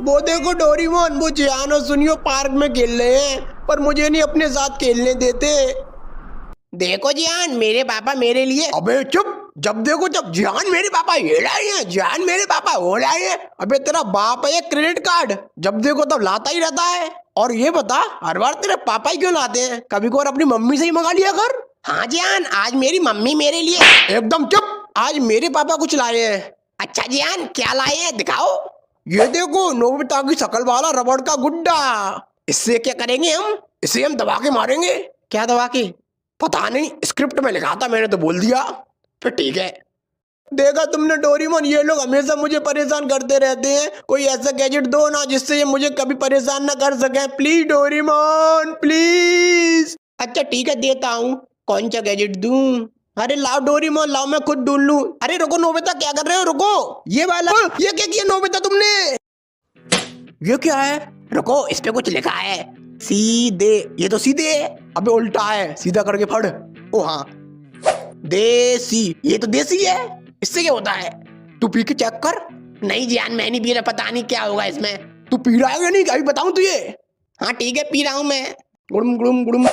वो देखो डोरेमोन, वो जियान और सुनियो पार्क में खेल रहे हैं, पर मुझे नहीं अपने साथ खेलने देते। देखो जियान, मेरे पापा मेरे लिए। अबे चुप, जब देखो जब जियान मेरे पापा ये लाए हैं, जियान मेरे पापा वो लाए हैं। अबे तेरा बाप है क्रेडिट कार्ड, जब देखो तब लाता ही रहता है। और ये बता, हर बार तेरे पापा ही क्यों लाते हैं? कभी को अपनी मम्मी से ही मंगा लिया कर। हाँ जियान, आज मेरी मम्मी मेरे लिए। एकदम चुप, आज मेरे पापा कुछ लाए हैं। अच्छा जियान, क्या लाए हैं दिखाओ। ये देखो, नोबिता की शकल वाला रबड़ का गुड्डा। इससे क्या करेंगे हम? इसे हम दबा के मारेंगे। क्या दबा के? पता नहीं, स्क्रिप्ट में लिखा था, मैंने तो बोल दिया। फिर ठीक है। देखा तुमने डोरेमोन, ये लोग हमेशा मुझे परेशान करते रहते हैं। कोई ऐसा गैजेट दो ना जिससे ये मुझे कभी परेशान ना कर सके। Please Doraemon, please. अच्छा ठीक है, देता हूँ। कौन सा गैजेट दूं? अरे लाओ डोरेमोन, लाओ, मैं खुद ढूंढ लूं। अरे रुको नोबिता, क्या कर रहे हो? रुको, ये वाला। ये क्या किया नोबिता तुमने? ये क्या है? रुको, इस पे कुछ लिखा है, सीधे। ये तो सीधे है। अबे उल्टा है, सीधा करके पढ़। ओ हाँ, देसी। ये तो देसी है, इससे क्या होता है? तू पी के चेक कर। नहीं जियान, मैं नहीं पी रहा, पता नहीं क्या होगा इसमें। तू पी रहा है या नहीं, अभी बताऊं तुझे? हाँ ठीक है, पी रहा हूँ मैं। गुड़ुम गुड़ुम गुड़ुम।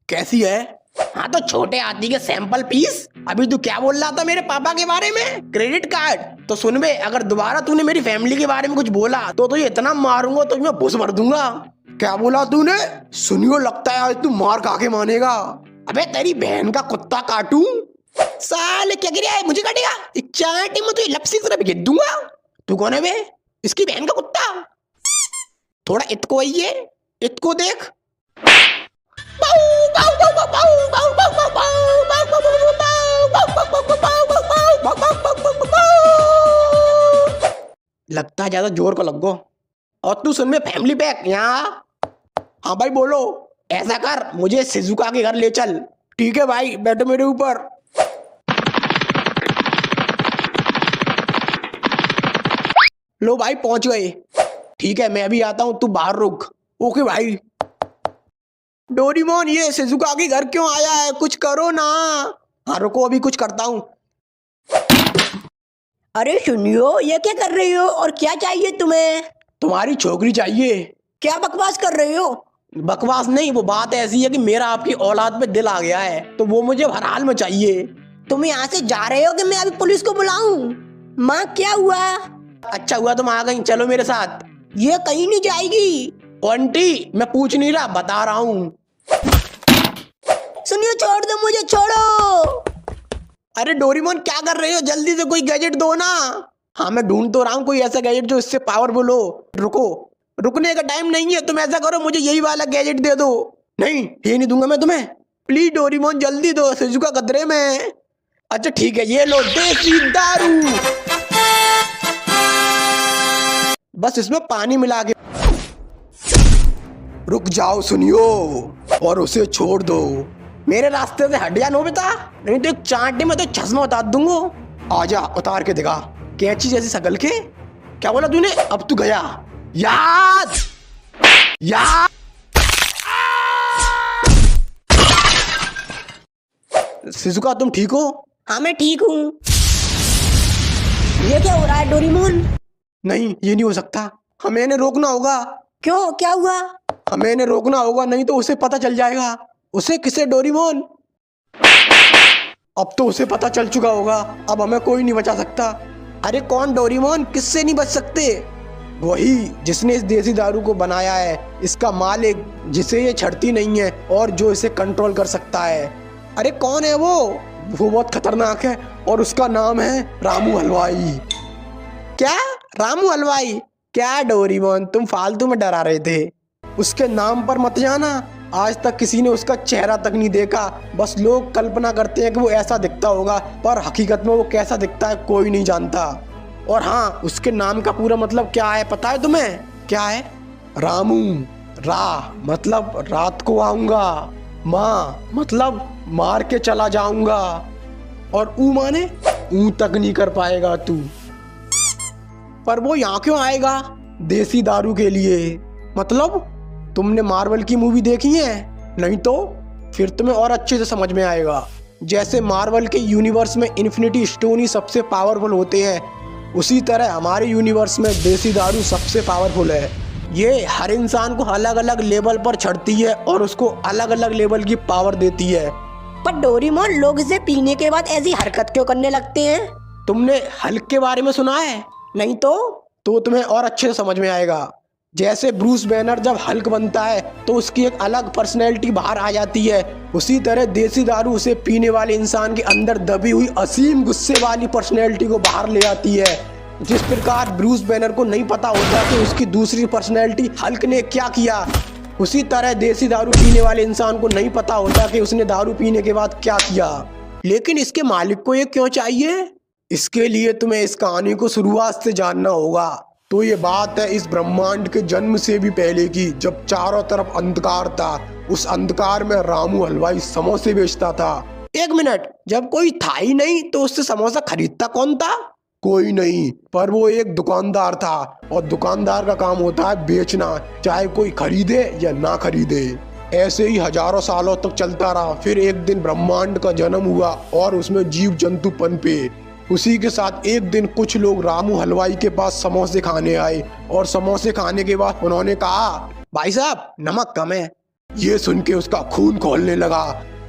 कैसी है? हाँ तो छोटे हाथी के सैंपल पीस। अभी तू क्या बोल रहा था मेरे पापा के बारे में? Credit card. तो सुन बे, अगर दोबारा तूने मेरी फैमिली के बारे में कुछ बोला तो तुझे इतना मारूंगा तो मैं भुस भर दूंगा। क्या बोला तूने? सुनियो, लगता है आज तू मार खा के मानेगा। अबे तेरी बहन का कुत्ता काटूं? साले क्या गिरा है, मुझे काटेगा? एक चांटे में तो लपसी तरह घेर दूंगा। तू कौन है बे? इसकी बहन का कुत्ता। थोड़ा इतको आइए, इतको देख। लगता है ज्यादा जोर को लगो। और तू सुन में फैमिली पैक यहाँ। हाँ भाई बोलो। ऐसा कर, मुझे शिजुका के घर ले चल। ठीक है भाई, बैठो मेरे ऊपर। लो भाई, पहुंच गए। ठीक है, मैं अभी आता हूँ, तू बाहर रुक। ओके भाई। डोरेमोन, ये शिजुका के घर क्यों आया है? कुछ करो ना। हाँ रुको, अभी कुछ करता हूँ। अरे सुनियो, ये क्या कर रही हो और क्या चाहिए तुम्हें? तुम्हारी छोकरी चाहिए। क्या बकवास कर रही हो? बकवास नहीं, वो बात ऐसी है कि मेरा आपकी औलाद पे दिल आ गया है, तो वो मुझे हर हाल में चाहिए। तुम यहाँ से जा रहे हो कि मैं अभी पुलिस को बुलाऊं? माँ क्या हुआ? अच्छा हुआ तुम आ गई, चलो मेरे साथ। ये कहीं नहीं जाएगी। आंटी, मैं पूछ नहीं रहा, बता रहा हूँ। सुनियो, छोड़ दो मुझे, छोड़ो। अरे डोरेमोन, क्या कर रहे हो? जल्दी से कोई गैजेट दो ना। हाँ मैं ढूंढ तो रहा हूँ कोई ऐसा गैजेट जो इससे पावरफुल हो। रुको, रुकने का टाइम नहीं है, तुम ऐसा करो, मुझे यही वाला गैजेट दे दो। नहीं, ये नहीं दूंगा मैं तुम्हें। प्लीज डोरेमोन, जल्दी दो, शिजुका खतरे में है। अच्छा ठीक है, ये लो देसी दारू। बस इसमें पानी मिला के। रुक जाओ सुनियो, और उसे छोड़ दो। मेरे रास्ते से हट जा नोबिता, नहीं तो एक चांटे में तो चश्मा उतार दूंगा। आजा, उतार के दिखा। कैंची जैसी शकल के। क्या बोला तूने? अब तू गया। याद याद। शिजुका, तुम ठीक हो? हाँ मैं ठीक हूँ। ये क्या हो रहा है डोरेमोन? नहीं, ये नहीं हो सकता, हमें इन्हें रोकना होगा। क्यों, क्या हुआ? हमें इन्हें रोकना होगा, नहीं तो उसे पता चल जाएगा। उसे? किसे डोरेमोन? अब तो उसे पता चल चुका होगा, अब हमें कोई नहीं बचा सकता। अरे कौन डोरेमोन? किससे नहीं बच सकते? वही जिसने इस देसी दारू को बनाया है, इसका मालिक, जिसे ये छड़ती नहीं है और जो इसे कंट्रोल कर सकता है। अरे कौन है वो? वो बहुत खतरनाक है और उसका नाम है रामू हलवाई। क्या? रामू हलवाई? क्या डोरेमोन, तुम फालतू में डरा रहे थे। उसके नाम पर मत जाना, आज तक किसी ने उसका चेहरा तक नहीं देखा। बस लोग कल्पना करते हैं कि वो ऐसा दिखता होगा, पर हकीकत में वो कैसा दिखता है कोई नहीं जानता। और हाँ, उसके नाम का पूरा मतलब क्या है पता है तुम्हें? क्या है? रामू। रा मतलब रात को आऊंगा, माँ मतलब मार के चला जाऊंगा, और ऊ माने ऊ तक नहीं कर पाएगा तू। पर वो यहाँ क्यों आएगा? देसी दारू के लिए। मतलब तुमने मार्वल की मूवी देखी है? नहीं तो फिर तुम्हें और अच्छे से समझ में आएगा। जैसे मार्वल के यूनिवर्स में इन्फिनिटी स्टोन ही सबसे पावरफुल होते हैं, उसी तरह हमारे यूनिवर्स में देसी दारू सबसे पावरफुल है। ये हर इंसान को अलग अलग लेवल पर चढ़ती है और उसको अलग अलग लेवल की पावर देती है। पर डोरेमोन, लोग इसे पीने के बाद ऐसी हरकत क्यों करने लगते हैं? तुमने हल्क के बारे में सुना है? नहीं तो तुम्हें और अच्छे से समझ में आएगा। जैसे ब्रूस बैनर जब हल्क बनता है तो उसकी एक अलग पर्सनैलिटी बाहर आ जाती है, उसी तरह देसी दारू उसे पीने वाले इंसान के अंदर दबी हुई असीम गुस्से वाली पर्सनैलिटी को बाहर ले आती है। जिस प्रकार ब्रूस बैनर को नहीं पता होता कि उसकी दूसरी पर्सनैलिटी हल्क ने क्या किया, उसी तरह देसी दारू पीने वाले इंसान को नहीं पता होता कि उसने दारू पीने के बाद क्या किया। लेकिन इसके मालिक को ये क्यों चाहिए? इसके लिए तुम्हें इस कहानी को शुरुआत से जानना होगा। तो ये बात है इस ब्रह्मांड के जन्म से भी पहले की, जब चारों तरफ अंधकार था। उस अंधकार में रामू हलवाई समोसे बेचता था। एक मिनट, जब कोई था ही नहीं तो उससे समोसा खरीदता कौन था? कोई नहीं, पर वो एक दुकानदार था और दुकानदार का काम होता है बेचना, चाहे कोई खरीदे या ना खरीदे। ऐसे ही हजारों सालों तक चलता रहा। फिर एक दिन ब्रह्मांड का जन्म हुआ और उसमें जीव जंतु पनपे। उसी के साथ एक दिन कुछ लोग रामू हलवाई के पास समोसे खाने आए और समोसे खाने के बाद उन्होंने कहा, भाई साहब नमक कम है। ये सुन के उसका खून खौलने लगा।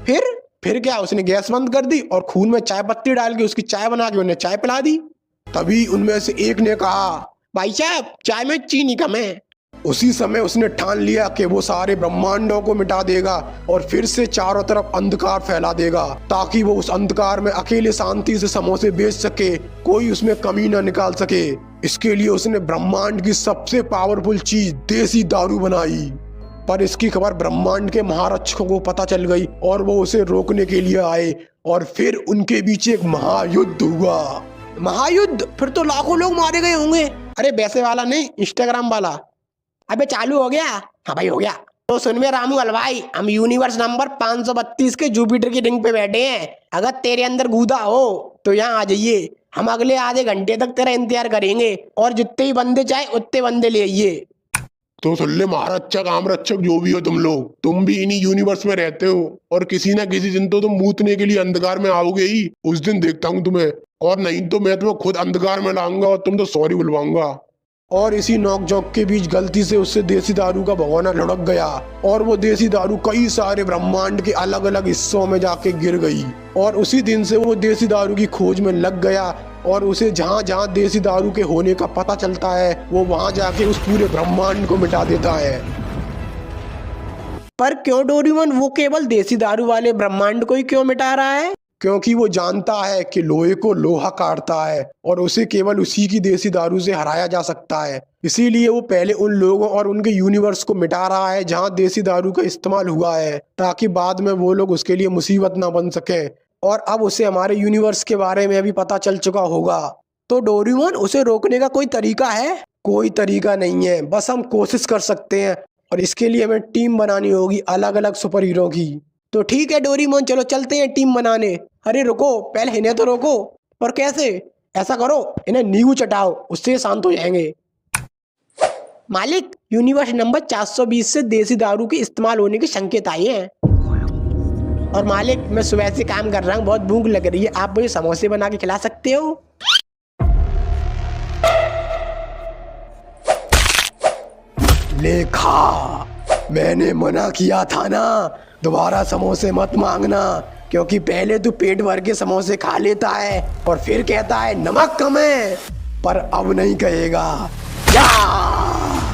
फिर क्या, उसने गैस बंद कर दी और खून में चाय पत्ती डाल के उसकी चाय बना के उन्हें चाय पिला दी। तभी उनमें से एक ने कहा, भाई साहब चाय में चीनी कम है। उसी समय उसने ठान लिया कि वो सारे ब्रह्मांडों को मिटा देगा और फिर से चारों तरफ अंधकार फैला देगा, ताकि वो उस अंधकार में अकेले शांति से समोसे बेच सके, कोई उसमें कमी न निकाल सके। इसके लिए उसने ब्रह्मांड की सबसे पावरफुल चीज देसी दारू बनाई। पर इसकी खबर ब्रह्मांड के महारक्षकों को पता चल गई और वो उसे रोकने के लिए आए और फिर उनके बीच एक महायुद्ध हुआ। महायुद्ध? फिर तो लाखों लोग मारे गए होंगे। अरे वैसे वाला नहीं, इंस्टाग्राम वाला। अबे चालू हो गया? हाँ भाई हो गया। तो सुन में रामू हलवाई, हम यूनिवर्स नंबर 532 के जुपिटर की रिंग पे बैठे हैं। अगर तेरे अंदर गूदा हो तो यहाँ आ जाइए। हम अगले आधे घंटे तक तेरा इंतजार करेंगे और जितने ही बंदे चाहे उतने बंदे ले आइए। तो सुन ले महारक्षक आमरक्षक जो भी हो तुम लोग, तुम भी इन्हीं यूनिवर्स में रहते हो और किसी ना किसी दिन तो तुम मूतने के लिए अंधकार में आओगे ही। उस दिन देखता हूँ तुम्हें, और नहीं तो मैं तुम्हें खुद अंधकार में लाऊंगा और तुम तो सॉरी बुलवाऊंगा। और इसी नोक-झोंक के बीच गलती से उससे देसी दारू का भगोना लुढ़क गया और वो देसी दारू कई सारे ब्रह्मांड के अलग अलग हिस्सों में जाके गिर गई। और उसी दिन से वो देसी दारू की खोज में लग गया और उसे जहाँ जहाँ देसी दारू के होने का पता चलता है वो वहाँ जाके उस पूरे ब्रह्मांड को मिटा देता है। पर क्यों डोरेमोन, वो केवल देसी दारू वाले ब्रह्मांड को ही क्यों मिटा रहा है? क्योंकि वो जानता है कि लोहे को लोहा काटता है और उसे केवल उसी की देसी दारू से हराया जा सकता है। इसीलिए वो पहले उन लोगों और उनके यूनिवर्स को मिटा रहा है जहाँ देसी दारू का इस्तेमाल हुआ है, ताकि बाद में वो लोग उसके लिए मुसीबत ना बन सके। और अब उसे हमारे यूनिवर्स के बारे में भी पता चल चुका होगा। तो डोरेमोन, उसे रोकने का कोई तरीका है? कोई तरीका नहीं है, बस हम कोशिश कर सकते हैं और इसके लिए हमें टीम बनानी होगी अलग अलग सुपर हीरो की। तो ठीक है डोरेमोन, चलो चलते हैं टीम बनाने। अरे रुको, पहले इन्हें तो रोको। पर कैसे? ऐसा करो, इन्हें नींबू चटाओ, उससे शांत हो जाएंगे। मालिक, यूनिवर्स नंबर 420 से देसी दारू के इस्तेमाल होने के संकेत आए हैं। और मालिक, मैं सुबह से काम कर रहा हूँ, बहुत भूख लग रही है, आप मुझे समोसे बना के खिला सकते हो? लेखा, मैंने मना किया था ना, दोबारा समोसे मत मांगना, क्योंकि पहले तू पेट भर के समोसे खा लेता है और फिर कहता है नमक कम है, पर अब नहीं कहेगा। या